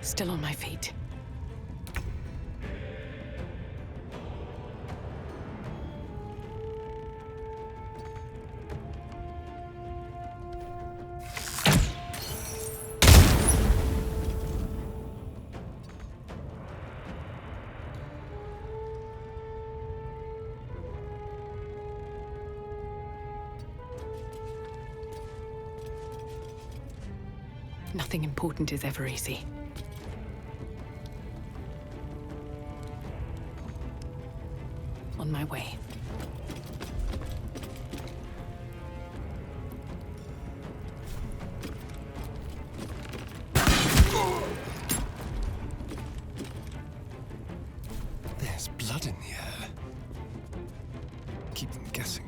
Still on my feet. Nothing important is ever easy. On my way. There's blood in the air. Keep them guessing.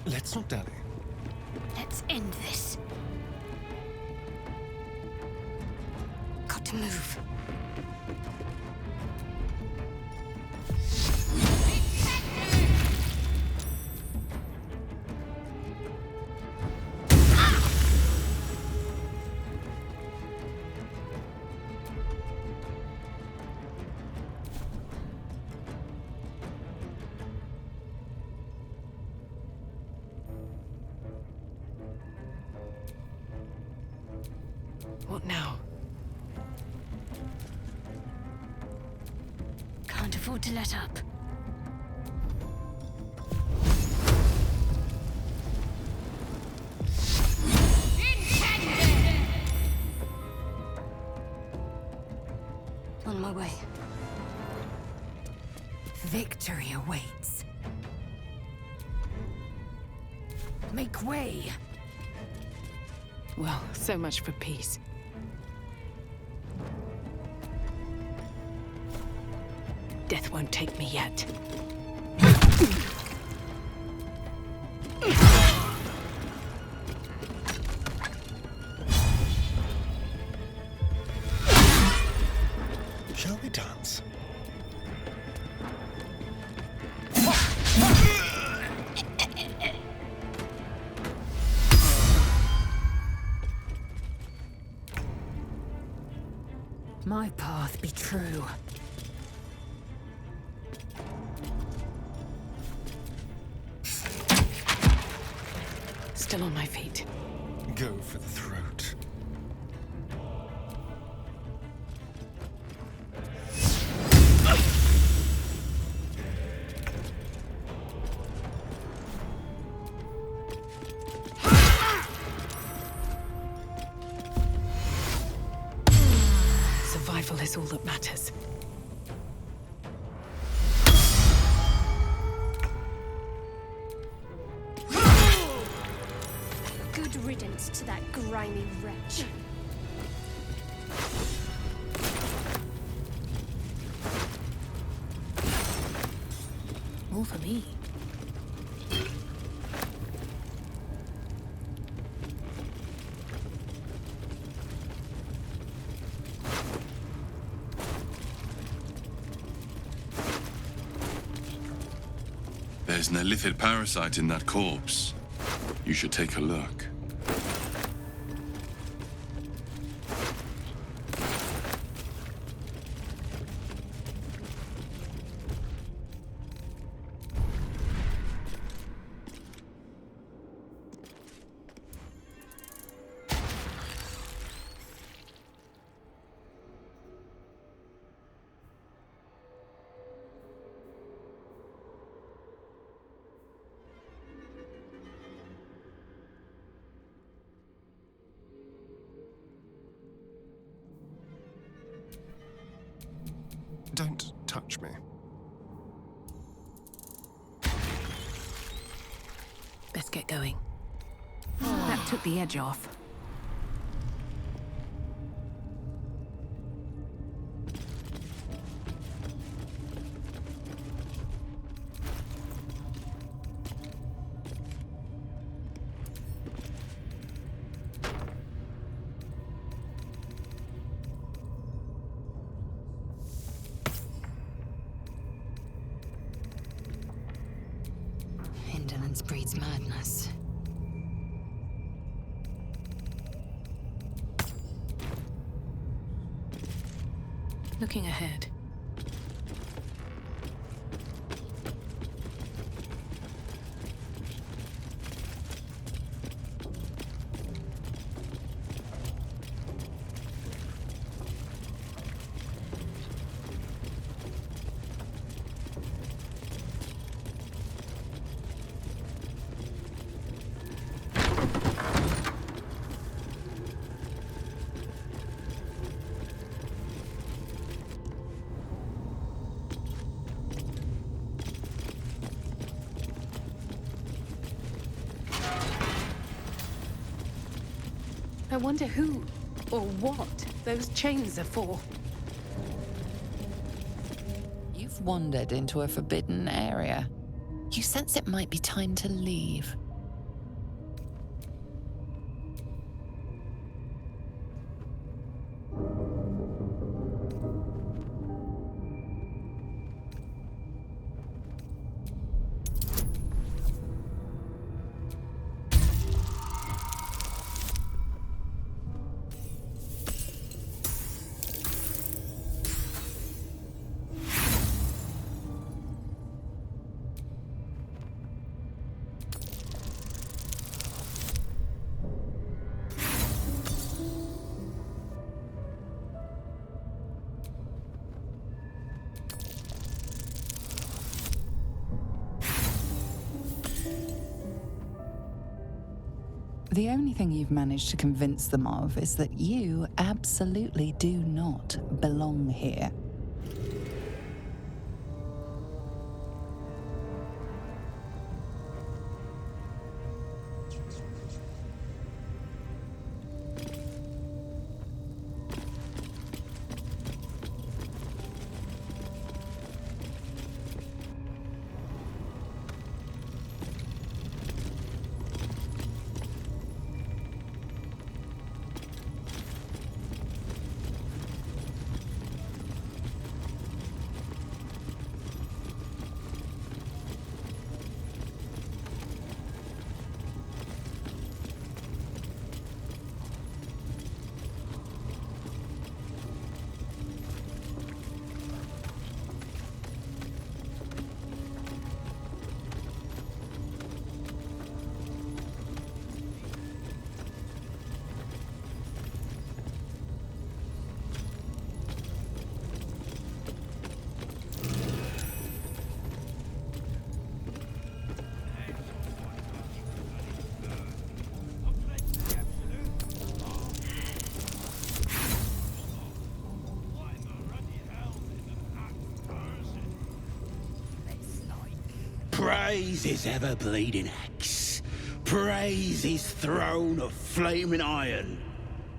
Let's not dally. Let's end this. Got to move. What now? Can't afford to let up. On my way. Victory awaits. Make way! Well, so much for peace. Death won't take me yet. Shall we dance? My path be true. Still on my feet. Go for the throat. Survival is all that matters. Good riddance to that grimy wretch. All for me. There's an illithid parasite in that corpse. You should take a look. Don't touch me. Best get going. That took the edge off. breeds madness. Looking ahead. I wonder who or what those chains are for. You've wandered into a forbidden area. You sense it might be time to leave. The only thing you've managed to convince them of is that you absolutely do not belong here. Praise his ever-bleeding axe. Praise his throne of flaming iron.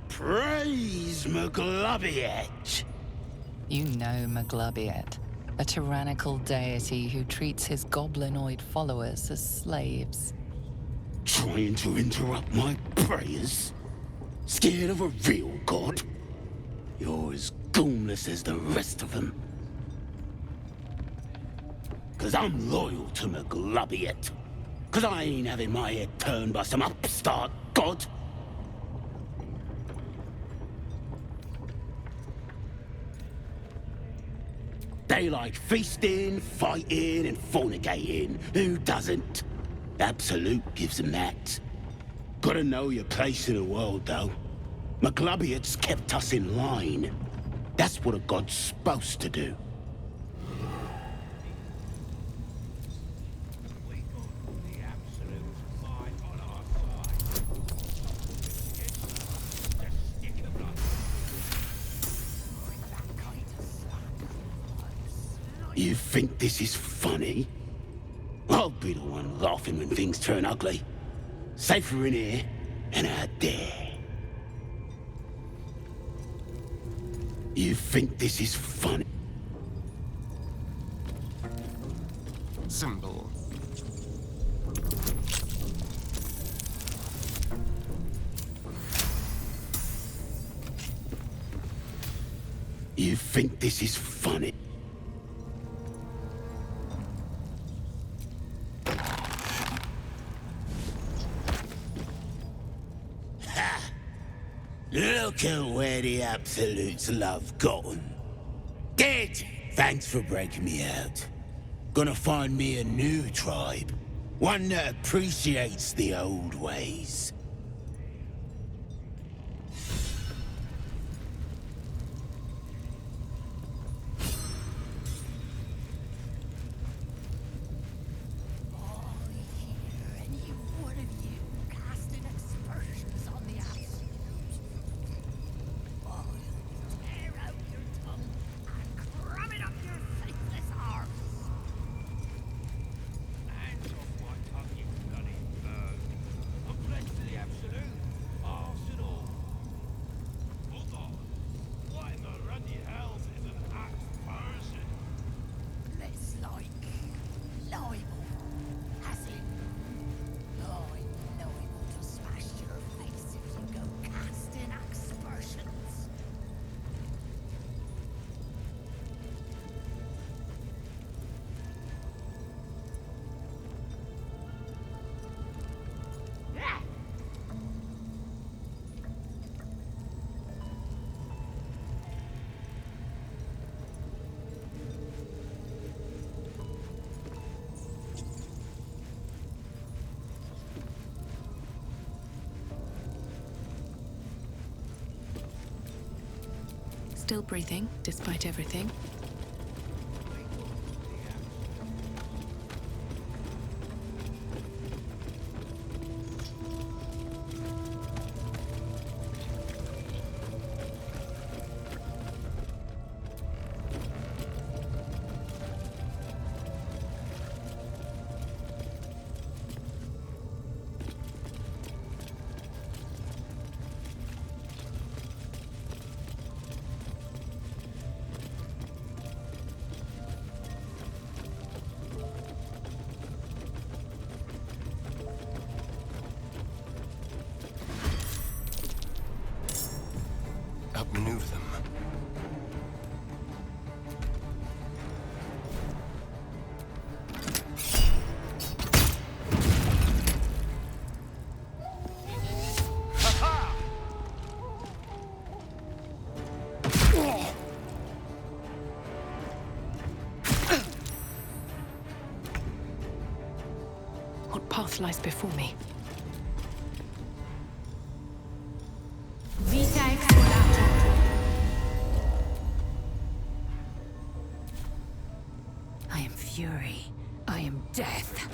Praise Maglubiet. You know Maglubiet, a tyrannical deity who treats his goblinoid followers as slaves. Trying to interrupt my prayers? Scared of a real god? You're as goonless as the rest of them. 'Cause I'm loyal to Maglubiet. 'Cause I ain't having my head turned by some upstart god. They like feasting, fighting, and fornicating. Who doesn't? Absolute gives them that. Gotta know your place in the world, though. Maglubiet's kept us in line. That's what a god's supposed to do. You think this is funny? I'll be the one laughing when things turn ugly. Safer in here and out there. You think this is funny? Symbol. You think this is funny? Look at where the Absolutes love gotten. Dead! Thanks for breaking me out. Gonna find me a new tribe. One that appreciates the old ways. Still breathing, despite everything. Outmaneuver them. What path lies before me? Vita explorata. I am fury. I am death.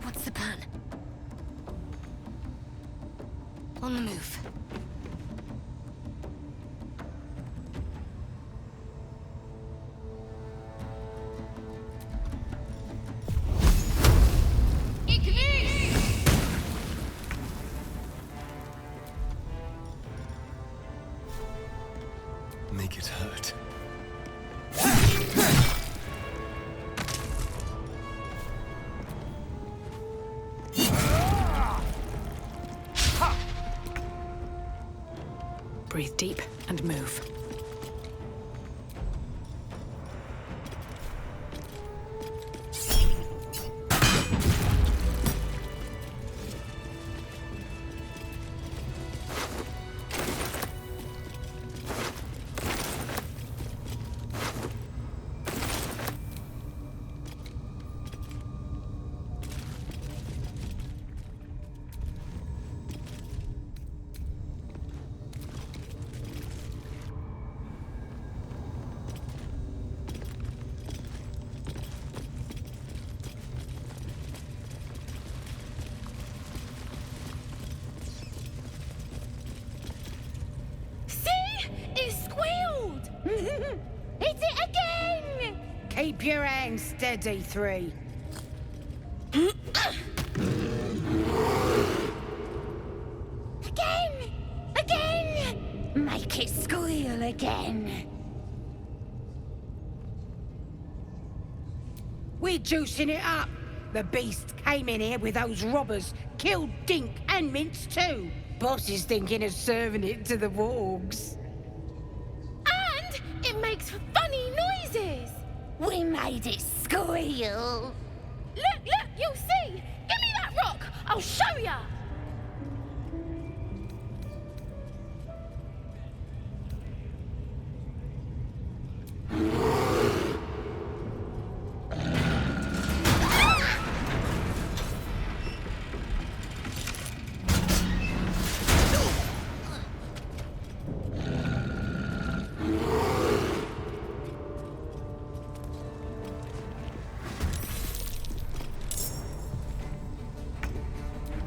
What's the plan? On the move. Make it hurt. Breathe deep and move. Hit it again! Keep your hands steady, 3. Again! Again! Make it squeal again. We're juicing it up. The beast came in here with those robbers, killed Dink and Mince too. Boss is thinking of serving it to the wargs. And it makes funny noises. made it squeal. Look, you'll see! Give me that rock! I'll show ya!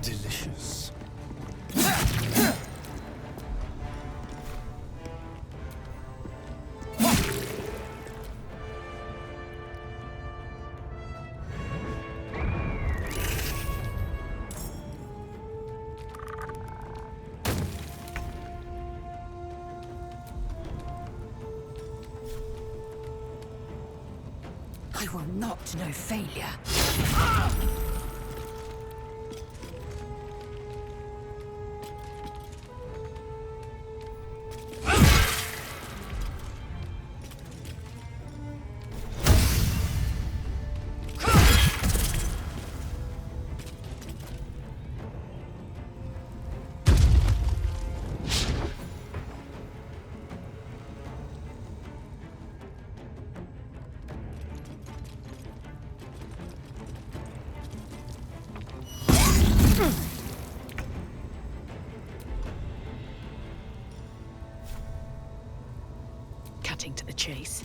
Delicious. I will not know failure. Cutting to the chase.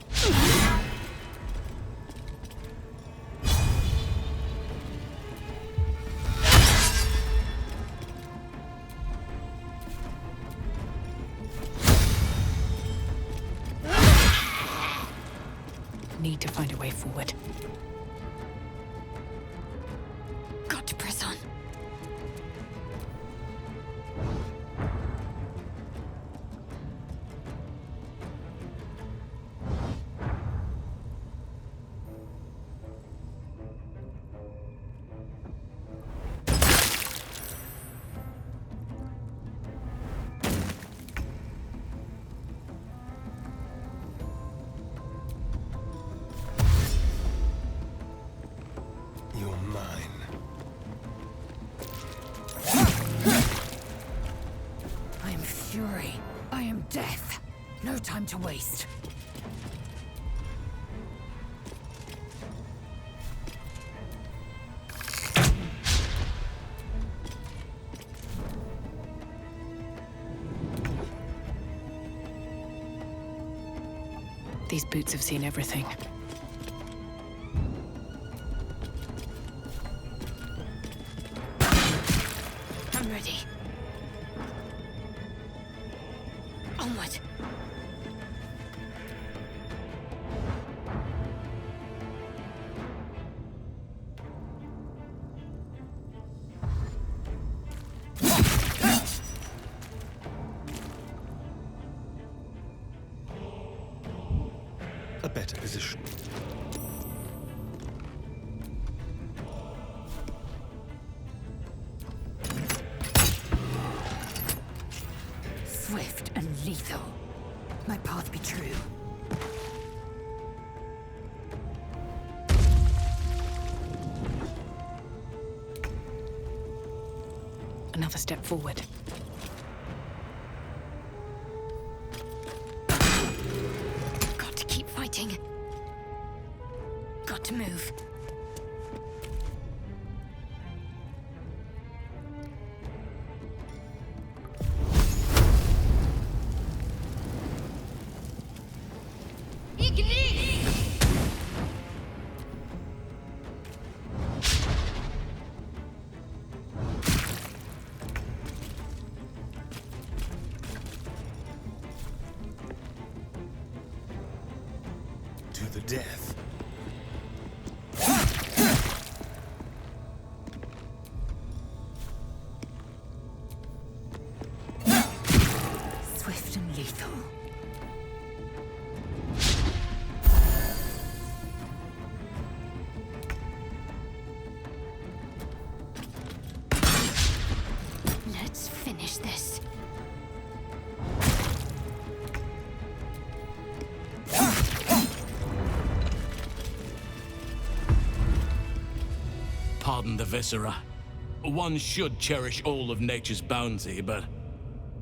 Need to find a way forward. Got to press on. You're mine. I am fury. I am death. No time to waste. These boots have seen everything. I'm ready. Onward. A better position. Swift and lethal. My path be true. Another step forward. Got to keep fighting. Got to move. To the death. Swift and lethal. Let's finish this. pardon the viscera. One should cherish all of nature's bounty, but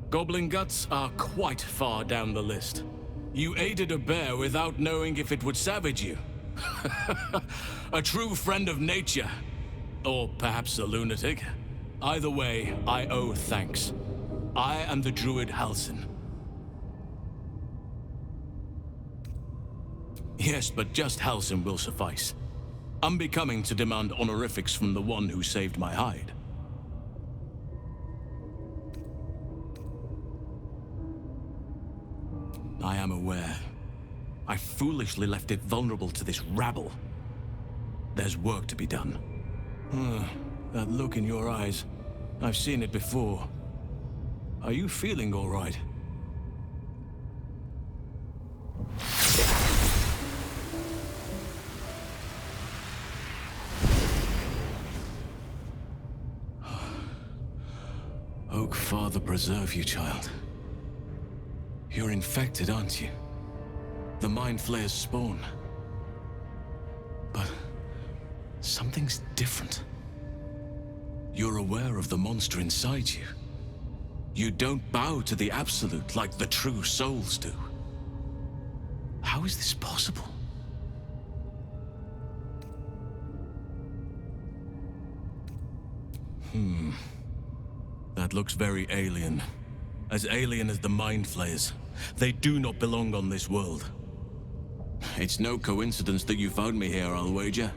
goblin guts are quite far down the list. You aided a bear without knowing if it would savage you. A true friend of nature. Or perhaps a lunatic. Either way, I owe thanks. I am the druid Halsin. Yes, but just Halsin will suffice. Unbecoming to demand honorifics from the one who saved my hide. I am aware. I foolishly left it vulnerable to this rabble. There's work to be done. That look in your eyes. I've seen it before. Are you feeling all right? Oak Father preserve you, child. You're infected, aren't you? The Mind Flayer's spawn. But something's different. You're aware of the monster inside you. You don't bow to the Absolute like the true souls do. How is this possible? That looks very alien. As alien as the Mind Flayers. They do not belong on this world. It's no coincidence that you found me here, I'll wager.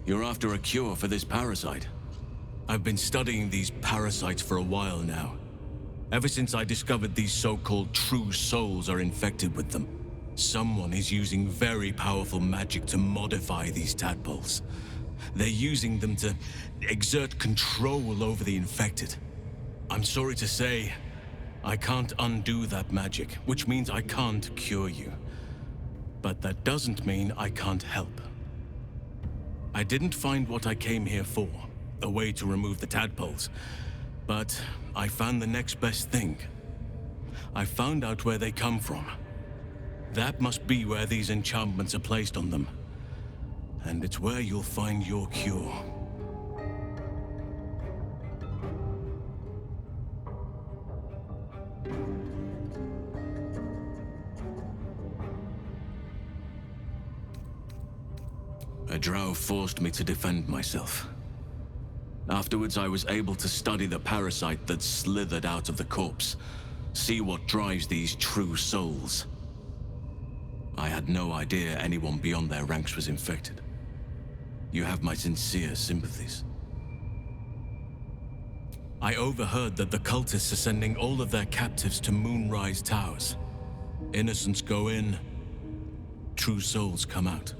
You're after a cure for this parasite. I've been studying these parasites for a while now. Ever since I discovered these so-called true souls are infected with them. Someone is using very powerful magic to modify these tadpoles. They're using them to exert control over the infected. I'm sorry to say, I can't undo that magic, which means I can't cure you. But that doesn't mean I can't help. I didn't find what I came here for, a way to remove the tadpoles. But I found the next best thing. I found out where they come from. That must be where these enchantments are placed on them. And it's where you'll find your cure. A drow forced me to defend myself. Afterwards, I was able to study the parasite that slithered out of the corpse, see what drives these true souls. I had no idea anyone beyond their ranks was infected. You have my sincere sympathies. I overheard that the cultists are sending all of their captives to Moonrise Towers. Innocents go in, true souls come out.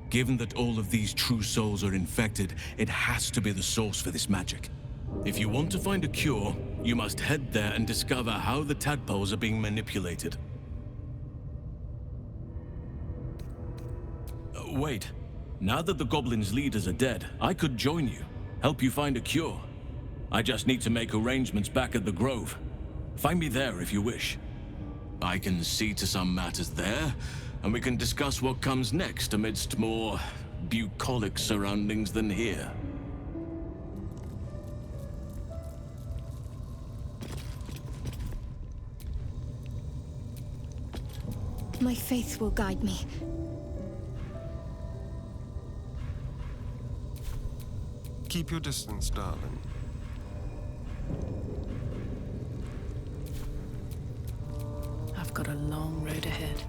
Given that all of these true souls are infected, it has to be the source for this magic. If you want to find a cure, you must head there and discover how the tadpoles are being manipulated. Wait. Now that the goblins' leaders are dead, I could join you, help you find a cure. I just need to make arrangements back at the Grove. Find me there if you wish. I can see to some matters there, and we can discuss what comes next amidst more bucolic surroundings than here. My faith will guide me. Keep your distance, darling. I've got a long road ahead.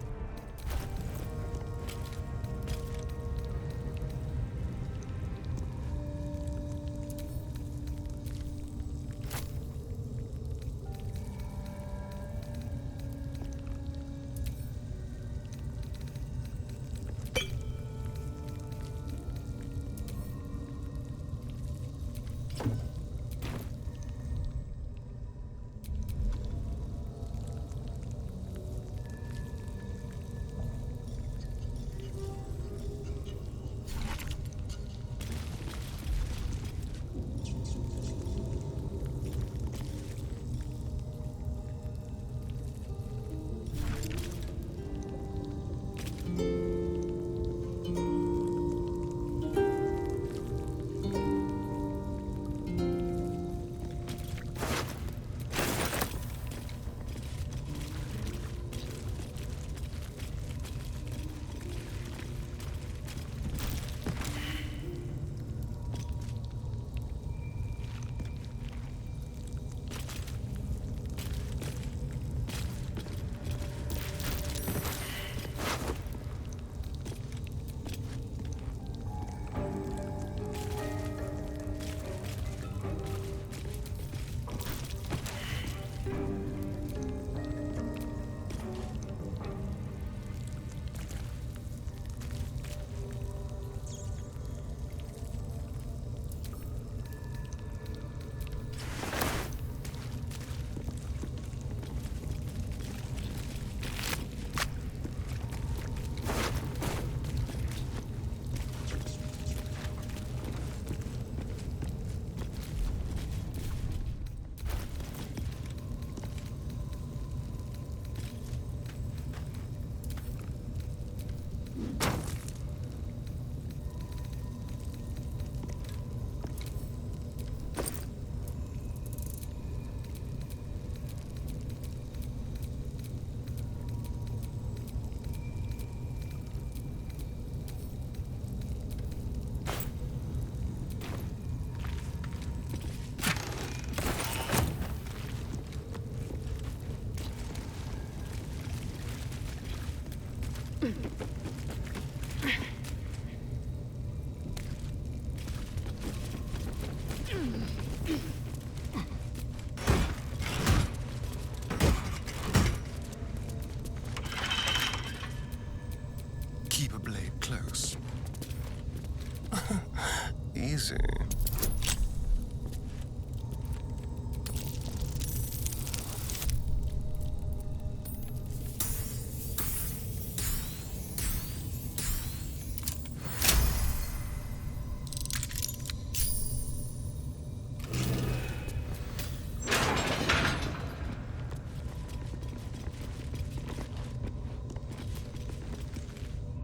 easy.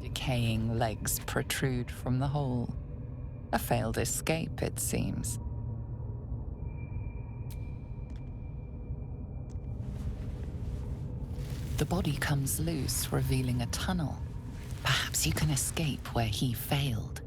Decaying legs protrude from the hole. A failed escape, it seems. The body comes loose, revealing a tunnel. Perhaps you can escape where he failed.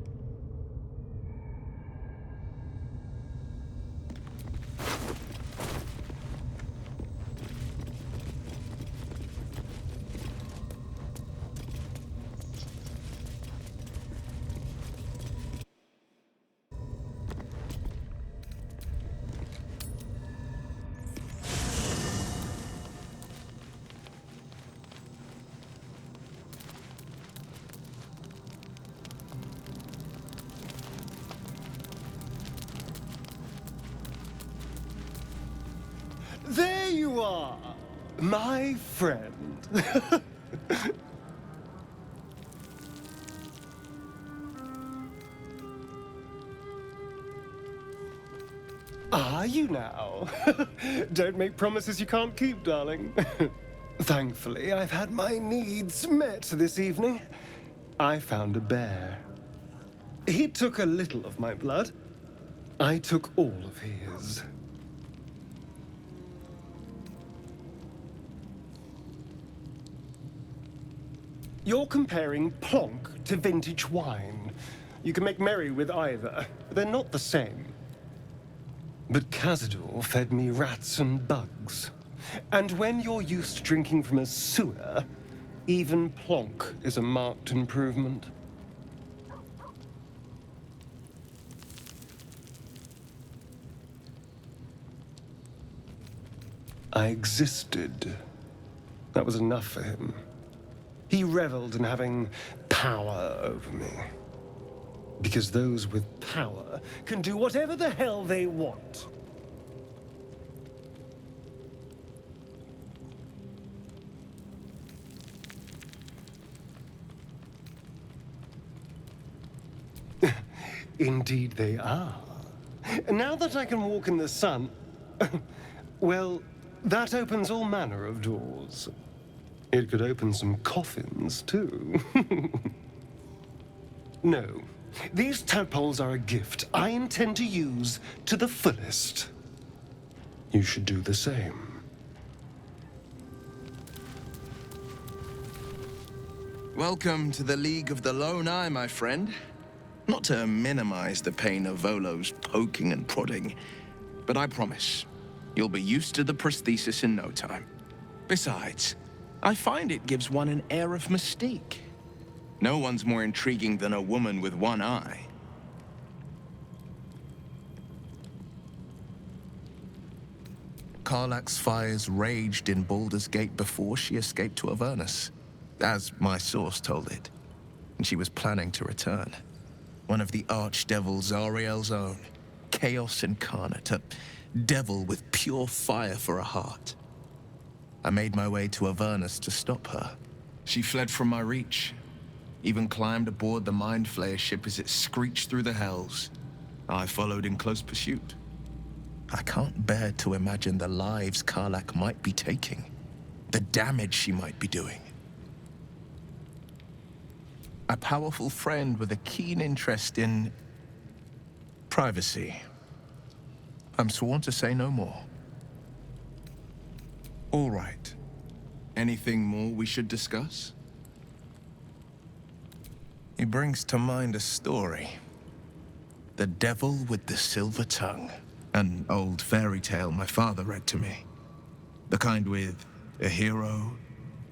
There you are, my friend. Are you now? Don't make promises you can't keep, darling. Thankfully, I've had my needs met this evening. I found a bear. He took a little of my blood. I took all of his. You're comparing plonk to vintage wine. You can make merry with either. They're not the same. But Cazador fed me rats and bugs. And when you're used to drinking from a sewer, even plonk is a marked improvement. I existed. That was enough for him. He reveled in having power over me. Because those with power can do whatever the hell they want. Indeed they are. Now that I can walk in the sun, well, that opens all manner of doors. It could open some coffins, too. No, these tadpoles are a gift I intend to use to the fullest. You should do the same. Welcome to the League of the Lone Eye, my friend. Not to minimize the pain of Volo's poking and prodding, but I promise, you'll be used to the prosthesis in no time. Besides, I find it gives one an air of mystique. No one's more intriguing than a woman with one eye. Karlach's fires raged in Baldur's Gate before she escaped to Avernus, as my source told it, and she was planning to return. One of the archdevil Zariel's own, chaos incarnate, a devil with pure fire for a heart. I made my way to Avernus to stop her. She fled from my reach, even climbed aboard the Mind Flayer ship as it screeched through the hells. I followed in close pursuit. I can't bear to imagine the lives Karlach might be taking, the damage she might be doing. A powerful friend with a keen interest in privacy. I'm sworn to say no more. All right. Anything more we should discuss? He brings to mind a story. The Devil with the Silver Tongue. An old fairy tale my father read to me. The kind with a hero,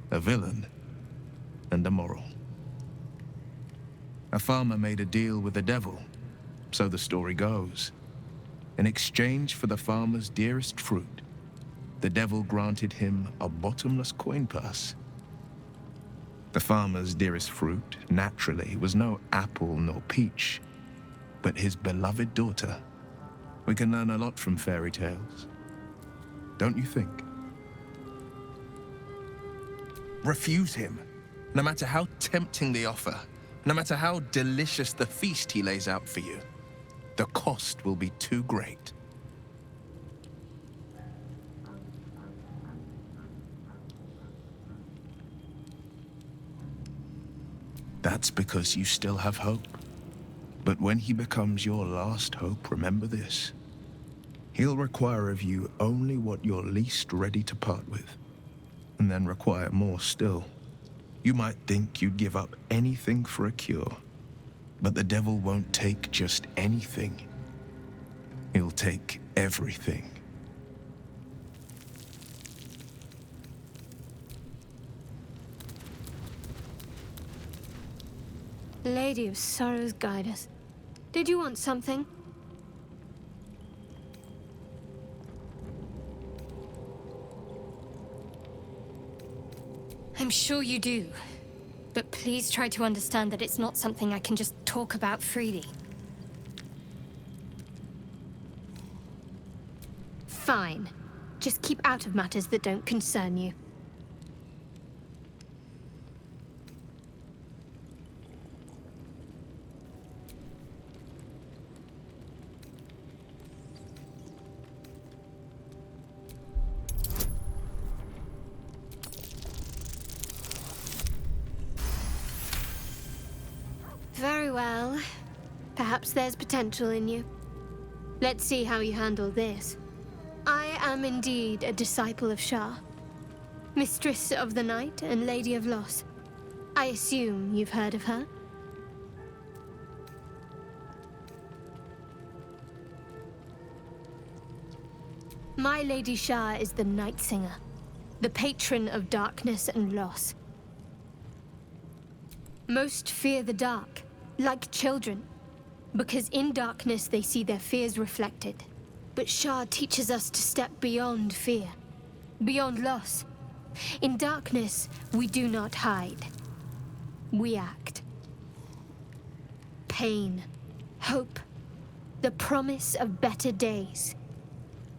a villain, and a moral. A farmer made a deal with the devil, so the story goes. In exchange for the farmer's dearest fruit, the devil granted him a bottomless coin purse. The farmer's dearest fruit, naturally, was no apple nor peach, but his beloved daughter. We can learn a lot from fairy tales. Don't you think? Refuse him, no matter how tempting the offer, no matter how delicious the feast he lays out for you. The cost will be too great. That's because you still have hope. But when he becomes your last hope, remember this. He'll require of you only what you're least ready to part with, and then require more still. You might think you'd give up anything for a cure, but the devil won't take just anything. He'll take everything. Lady of Sorrows, guide us. Did you want something? I'm sure you do. But please try to understand that it's not something I can just talk about freely. Fine. Just keep out of matters that don't concern you. Very well. Perhaps there's potential in you. Let's see how you handle this. I am indeed a disciple of Shah, Mistress of the Night and Lady of Loss. I assume you've heard of her? My Lady Shah is the Night Singer, the patron of darkness and loss. Most fear the dark, like children, because in darkness they see their fears reflected. But Shah teaches us to step beyond fear, beyond loss. In darkness, we do not hide. We act. Pain, hope, the promise of better days.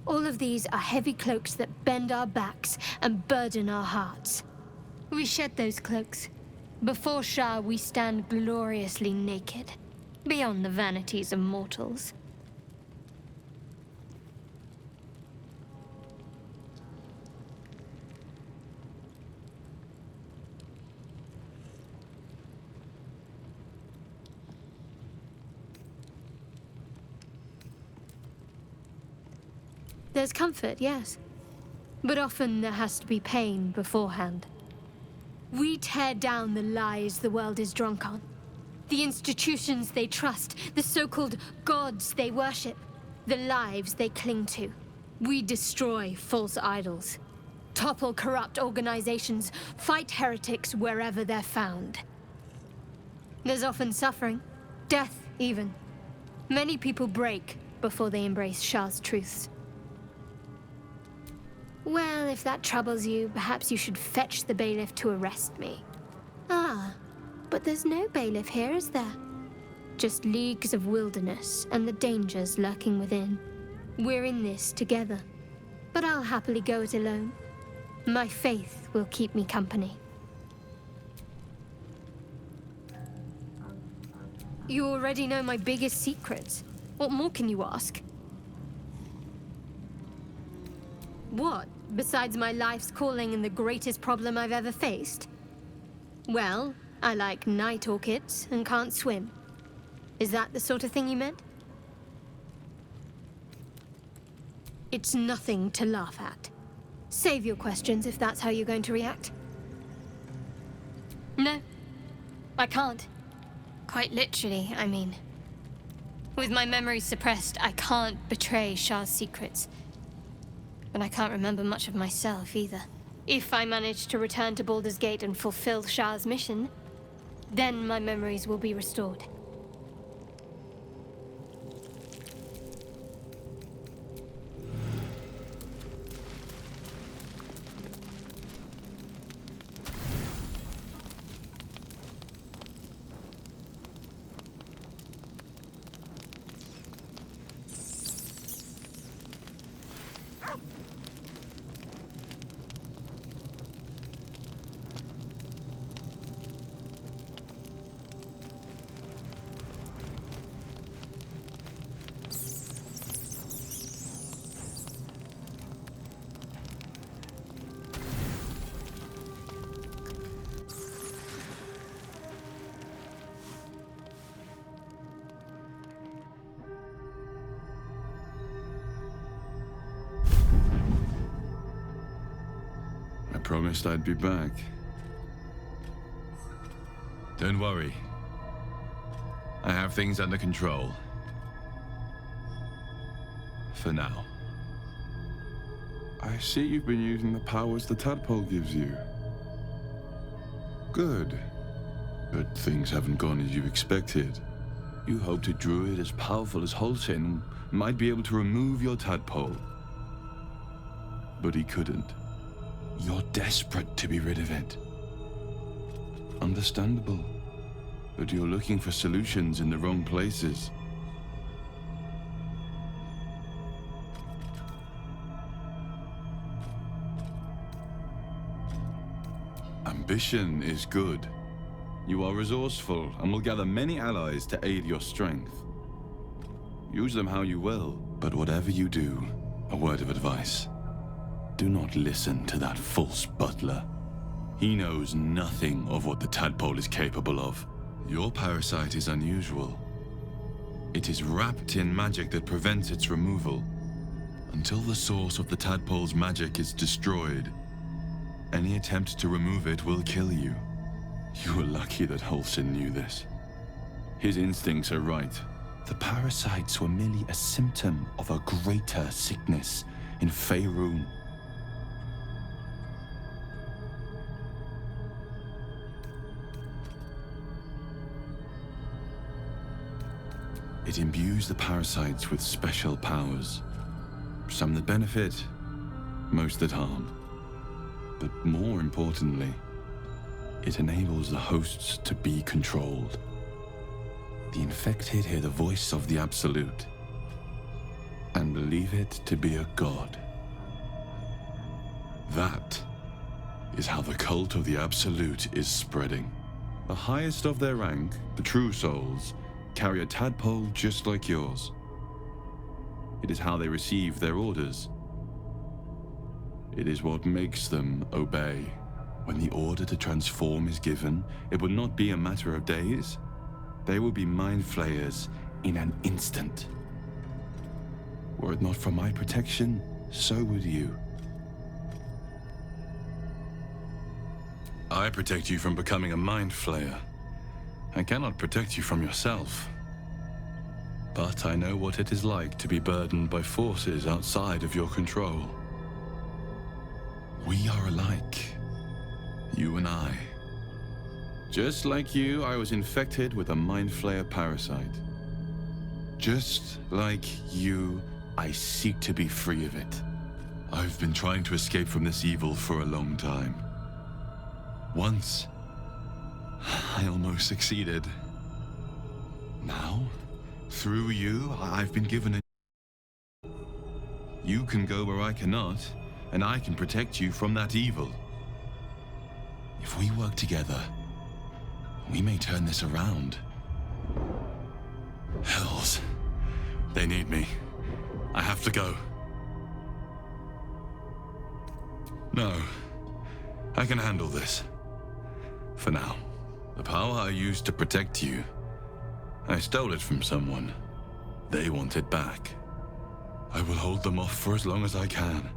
All of these are heavy cloaks that bend our backs and burden our hearts. We shed those cloaks. Before Shah, we stand gloriously naked, beyond the vanities of mortals. There's comfort, yes. But often there has to be pain beforehand. We tear down the lies the world is drunk on. The institutions they trust, the so-called gods they worship, the lives they cling to. We destroy false idols, topple corrupt organizations, fight heretics wherever they're found. There's often suffering, death even. Many people break before they embrace Shah's truths. Well, if that troubles you, perhaps you should fetch the bailiff to arrest me. Ah, but there's no bailiff here, is there? Just leagues of wilderness and the dangers lurking within. We're in this together, but I'll happily go it alone. My faith will keep me company. You already know my biggest secrets. What more can you ask? What, besides my life's calling and the greatest problem I've ever faced? Well, I like night orchids and can't swim. Is that the sort of thing you meant? It's nothing to laugh at. Save your questions if that's how you're going to react. No, I can't. Quite literally, I mean. With my memory suppressed, I can't betray Shah's secrets. But I can't remember much of myself either. If I manage to return to Baldur's Gate and fulfill Shah's mission, then my memories will be restored. promised I'd be back. Don't worry. I have things under control. For now. I see you've been using the powers the tadpole gives you. Good. But things haven't gone as you expected. You hoped a druid as powerful as Holsin might be able to remove your tadpole. But he couldn't. You're desperate to be rid of it. Understandable. But you're looking for solutions in the wrong places. Ambition is good. You are resourceful and will gather many allies to aid your strength. Use them how you will, but whatever you do, a word of advice. Do not listen to that false butler. He knows nothing of what the tadpole is capable of. Your parasite is unusual. It is wrapped in magic that prevents its removal. Until the source of the tadpole's magic is destroyed, any attempt to remove it will kill you. You were lucky that Holsin knew this. His instincts are right. The parasites were merely a symptom of a greater sickness in Faerun. It imbues the parasites with special powers. Some that benefit, most that harm. But more importantly, it enables the hosts to be controlled. The infected hear the voice of the Absolute and believe it to be a god. That is how the cult of the Absolute is spreading. The highest of their rank, the true souls, carry a tadpole just like yours. It is how they receive their orders. It is what makes them obey. When the order to transform is given, it will not be a matter of days. They will be mind flayers in an instant. Were it not for my protection, so would you. I protect you from becoming a mind flayer. I cannot protect you from yourself. But I know what it is like to be burdened by forces outside of your control. We are alike, you and I. Just like you, I was infected with a mind flayer parasite. Just like you, I seek to be free of it. I've been trying to escape from this evil for a long time. Once, I almost succeeded. Now, through you, I've been given a... You can go where I cannot, and I can protect you from that evil. If we work together, we may turn this around. Hells. They need me. I have to go. No. I can handle this. For now. The power I used to protect you, I stole it from someone. They want it back. I will hold them off for as long as I can,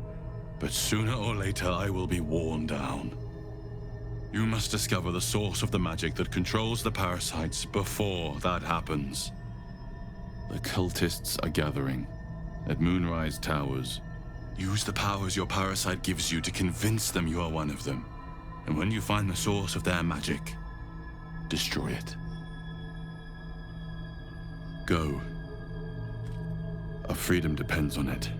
but sooner or later I will be worn down. You must discover the source of the magic that controls the parasites before that happens. The cultists are gathering at Moonrise Towers. Use the powers your parasite gives you to convince them you are one of them. And when you find the source of their magic, destroy it. Go. Our freedom depends on it.